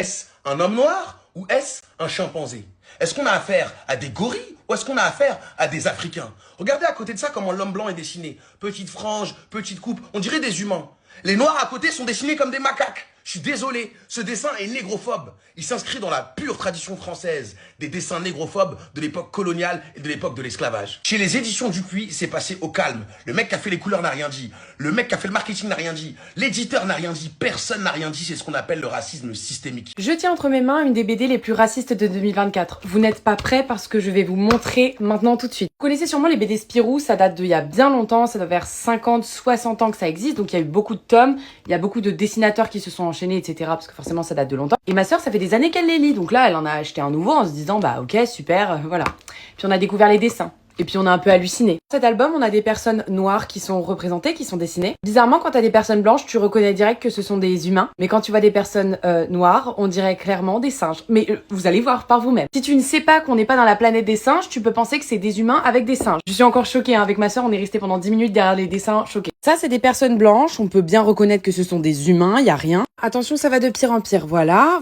Est-ce un homme noir ou est-ce un chimpanzé? Est-ce qu'on a affaire à des gorilles ou est-ce qu'on a affaire à des Africains? Regardez à côté de ça comment l'homme blanc est dessiné. Petite frange, petite coupe, on dirait des humains. Les noirs à côté sont dessinés comme des macaques. Je suis désolé, ce dessin est négrophobe. Il s'inscrit dans la pure tradition française des dessins négrophobes de l'époque coloniale et de l'époque de l'esclavage. Chez les éditions Dupuis, c'est passé au calme. Le mec qui a fait les couleurs n'a rien dit. Le mec qui a fait le marketing n'a rien dit. L'éditeur n'a rien dit. Personne n'a rien dit. C'est ce qu'on appelle le racisme systémique. Je tiens entre mes mains une des BD les plus racistes de 2024. Vous n'êtes pas prêts parce que je vais vous montrer maintenant tout de suite. Vous connaissez sûrement les BD Spirou, ça date d'il y a bien longtemps, ça doit faire 50, 60 ans que ça existe, donc il y a eu beaucoup de tomes, il y a beaucoup de dessinateurs qui se sont enchaînés, etc. parce que forcément ça date de longtemps. Et ma sœur, ça fait des années qu'elle les lit, donc là elle en a acheté un nouveau en se disant bah ok, super, voilà. Puis on a découvert les dessins. Et puis on a un peu halluciné. Dans cet album, on a des personnes noires qui sont représentées, qui sont dessinées. Bizarrement, quand t'as des personnes blanches, tu reconnais direct que ce sont des humains. Mais quand tu vois des personnes noires, on dirait clairement des singes. Mais vous allez voir par vous-même. Si tu ne sais pas qu'on n'est pas dans la planète des singes, tu peux penser que c'est des humains avec des singes. Je suis encore choquée, hein. Avec ma sœur, on est resté pendant 10 minutes derrière les dessins, choqués. Ça, c'est des personnes blanches. On peut bien reconnaître que ce sont des humains, y a rien. Attention, ça va de pire en pire. Voilà.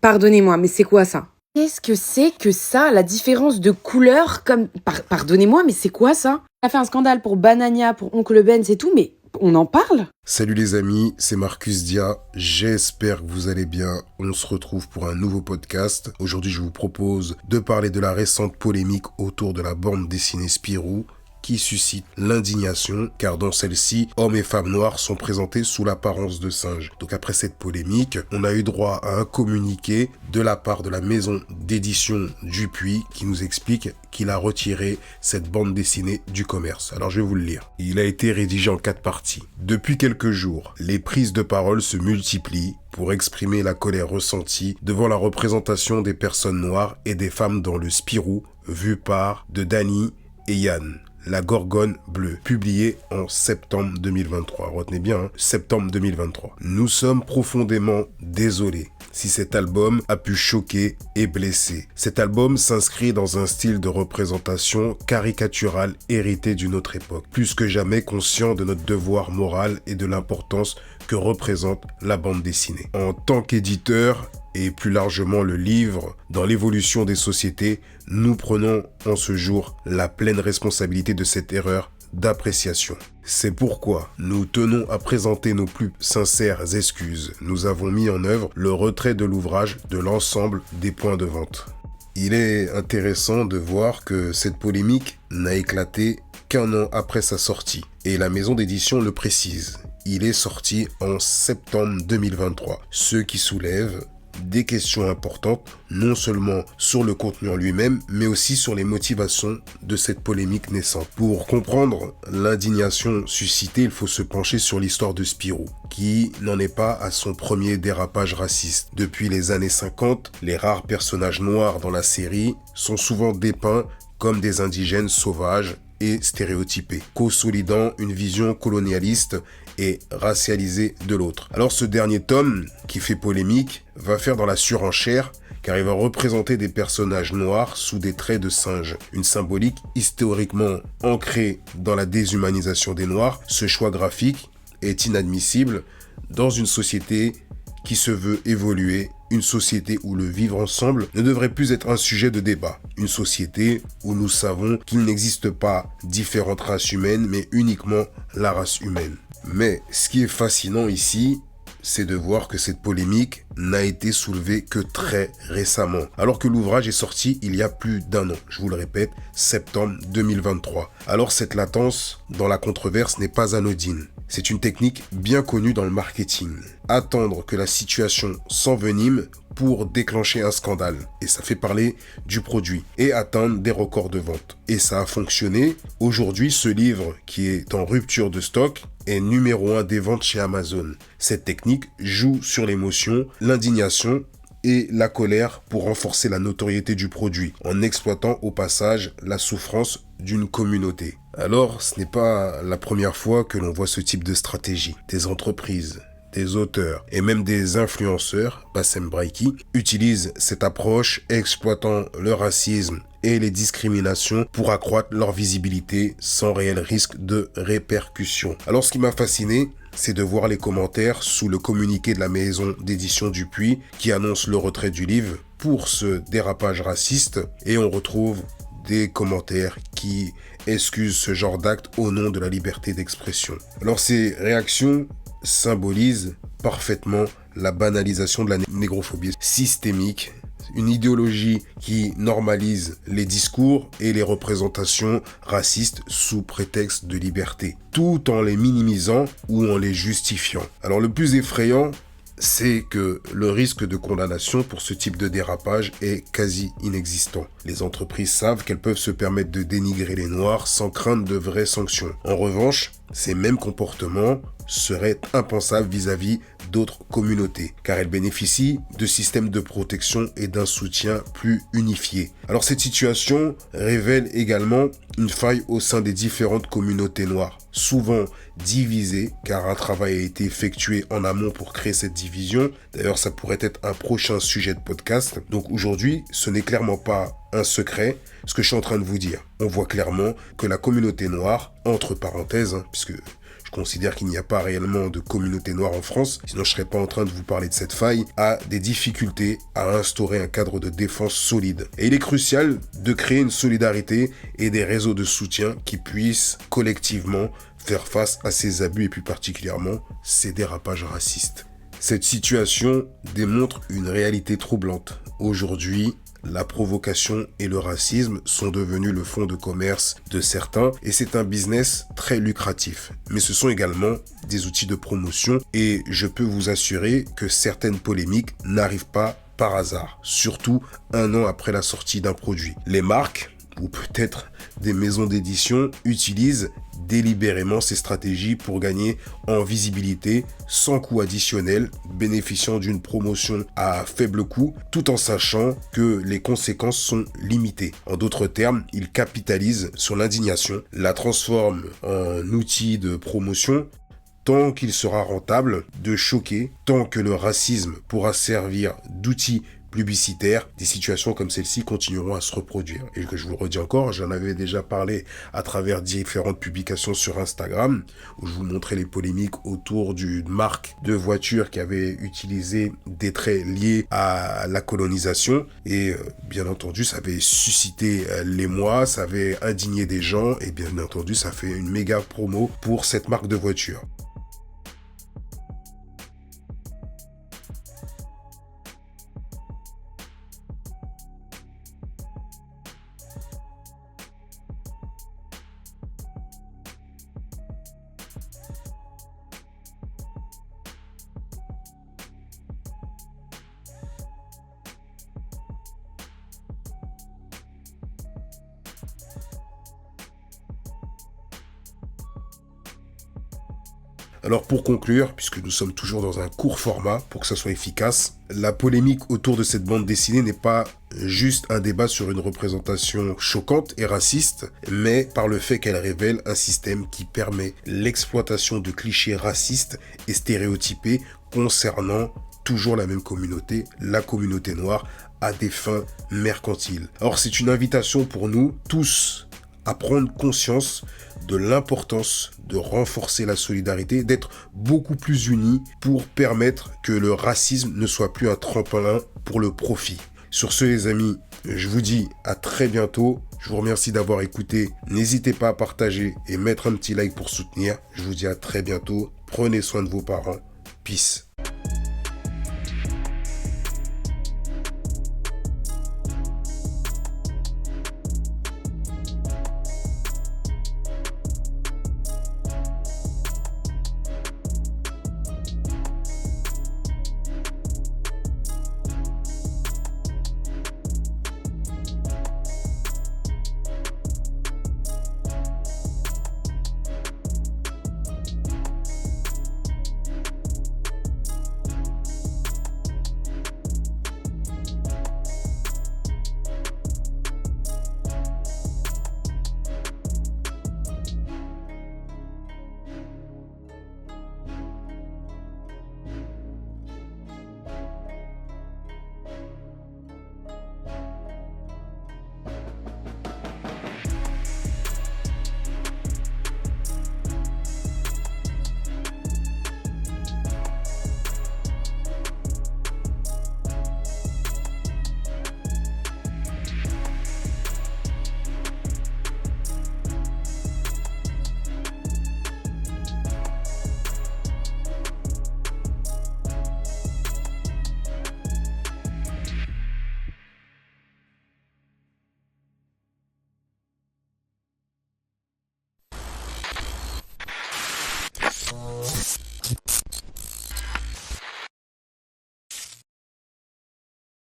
Pardonnez-moi, mais c'est quoi ça? Qu'est-ce que c'est que ça, la différence de couleur comme... Pardonnez-moi, mais c'est quoi ça? On a fait un scandale pour Banania, pour Oncle Ben, c'est tout, mais on en parle? Salut les amis, c'est Marcus Dia, j'espère que vous allez bien. On se retrouve pour un nouveau podcast. Aujourd'hui, je vous propose de parler de la récente polémique autour de la bande dessinée Spirou, qui suscite l'indignation, car dans celle-ci, hommes et femmes noirs sont présentés sous l'apparence de singes. Donc après cette polémique, on a eu droit à un communiqué de la part de la maison d'édition Dupuis qui nous explique qu'il a retiré cette bande dessinée du commerce. Alors je vais vous le lire. Il a été rédigé en 4 parties. Depuis quelques jours, les prises de parole se multiplient pour exprimer la colère ressentie devant la représentation des personnes noires et des femmes dans le Spirou, vu par de Danny et Yann. La Gorgone Bleue, publié en septembre 2023. Retenez bien, hein, septembre 2023. Nous sommes profondément désolés si cet album a pu choquer et blesser. Cet album s'inscrit dans un style de représentation caricaturale hérité d'une autre époque, plus que jamais conscient de notre devoir moral et de l'importance que représente la bande dessinée. En tant qu'éditeur, et plus largement le livre, dans l'évolution des sociétés, nous prenons en ce jour la pleine responsabilité de cette erreur d'appréciation. C'est pourquoi nous tenons à présenter nos plus sincères excuses. Nous avons mis en œuvre le retrait de l'ouvrage de l'ensemble des points de vente. Il est intéressant de voir que cette polémique n'a éclaté qu'un an après sa sortie. Et la maison d'édition le précise. Il est sorti en septembre 2023, ce qui soulève des questions importantes, non seulement sur le contenu en lui-même, mais aussi sur les motivations de cette polémique naissante. Pour comprendre l'indignation suscitée, il faut se pencher sur l'histoire de Spirou, qui n'en est pas à son premier dérapage raciste. Depuis les années 50, les rares personnages noirs dans la série sont souvent dépeints comme des indigènes sauvages et stéréotypés, consolidant une vision colonialiste et racialisée de l'autre. Alors ce dernier tome, qui fait polémique, va faire dans la surenchère, car il va représenter des personnages noirs sous des traits de singes. Une symbolique historiquement ancrée dans la déshumanisation des noirs. Ce choix graphique est inadmissible dans une société qui se veut évoluer, une société où le vivre ensemble ne devrait plus être un sujet de débat. Une société où nous savons qu'il n'existe pas différentes races humaines, mais uniquement la race humaine. Mais ce qui est fascinant ici, c'est de voir que cette polémique n'a été soulevée que très récemment, alors que l'ouvrage est sorti il y a plus d'un an, je vous le répète, septembre 2023. Alors cette latence dans la controverse n'est pas anodine. C'est une technique bien connue dans le marketing. Attendre que la situation s'envenime pour déclencher un scandale. Et ça fait parler du produit et atteindre des records de vente. Et ça a fonctionné. Aujourd'hui, ce livre qui est en rupture de stock est numéro 1 des ventes chez Amazon. Cette technique joue sur l'émotion, l'indignation et la colère pour renforcer la notoriété du produit, en exploitant au passage la souffrance d'une communauté. Alors, ce n'est pas la première fois que l'on voit ce type de stratégie. Des entreprises, des auteurs et même des influenceurs, Bassem Braiki, utilisent cette approche exploitant le racisme et les discriminations pour accroître leur visibilité sans réel risque de répercussion. Alors ce qui m'a fasciné, c'est de voir les commentaires sous le communiqué de la maison d'édition Dupuis qui annonce le retrait du livre pour ce dérapage raciste, et on retrouve des commentaires qui excusent ce genre d'acte au nom de la liberté d'expression. Alors ces réactions symbolisent parfaitement la banalisation de la négrophobie systémique, une idéologie qui normalise les discours et les représentations racistes sous prétexte de liberté, tout en les minimisant ou en les justifiant. Alors le plus effrayant, c'est que le risque de condamnation pour ce type de dérapage est quasi inexistant. Les entreprises savent qu'elles peuvent se permettre de dénigrer les Noirs sans craindre de vraies sanctions. En revanche, ces mêmes comportements seraient impensables vis-à-vis d'autres communautés, car elles bénéficient de systèmes de protection et d'un soutien plus unifié. Alors cette situation révèle également une faille au sein des différentes communautés noires, souvent divisées, car un travail a été effectué en amont pour créer cette division. D'ailleurs, ça pourrait être un prochain sujet de podcast. Donc aujourd'hui, ce n'est clairement pas un secret ce que je suis en train de vous dire. On voit clairement que la communauté noire, entre parenthèses, puisque je considère qu'il n'y a pas réellement de communauté noire en France, sinon je ne serais pas en train de vous parler de cette faille, a des difficultés à instaurer un cadre de défense solide. Et il est crucial de créer une solidarité et des réseaux de soutien qui puissent collectivement faire face à ces abus et plus particulièrement ces dérapages racistes. Cette situation démontre une réalité troublante. Aujourd'hui, la provocation et le racisme sont devenus le fonds de commerce de certains et c'est un business très lucratif. Mais ce sont également des outils de promotion et je peux vous assurer que certaines polémiques n'arrivent pas par hasard, surtout un an après la sortie d'un produit. Les marques, ou peut-être des maisons d'édition, utilisent délibérément ces stratégies pour gagner en visibilité sans coût additionnel, bénéficiant d'une promotion à faible coût, tout en sachant que les conséquences sont limitées. En d'autres termes, ils capitalisent sur l'indignation, la transforment en outil de promotion, tant qu'il sera rentable de choquer, tant que le racisme pourra servir d'outil publicitaire, des situations comme celle-ci continueront à se reproduire. Et que je vous le redis encore, j'en avais déjà parlé à travers différentes publications sur Instagram, où je vous montrais les polémiques autour d'une marque de voiture qui avait utilisé des traits liés à la colonisation. Et bien entendu, ça avait suscité l'émoi, ça avait indigné des gens, et bien entendu, ça fait une méga promo pour cette marque de voiture. Alors pour conclure, puisque nous sommes toujours dans un court format pour que ça soit efficace, la polémique autour de cette bande dessinée n'est pas juste un débat sur une représentation choquante et raciste, mais par le fait qu'elle révèle un système qui permet l'exploitation de clichés racistes et stéréotypés concernant toujours la même communauté, la communauté noire, à des fins mercantiles. Alors c'est une invitation pour nous tous à prendre conscience de l'importance de renforcer la solidarité, d'être beaucoup plus unis pour permettre que le racisme ne soit plus un tremplin pour le profit. Sur ce les amis, je vous dis à très bientôt. Je vous remercie d'avoir écouté. N'hésitez pas à partager et mettre un petit like pour soutenir. Je vous dis à très bientôt. Prenez soin de vos parents. Peace.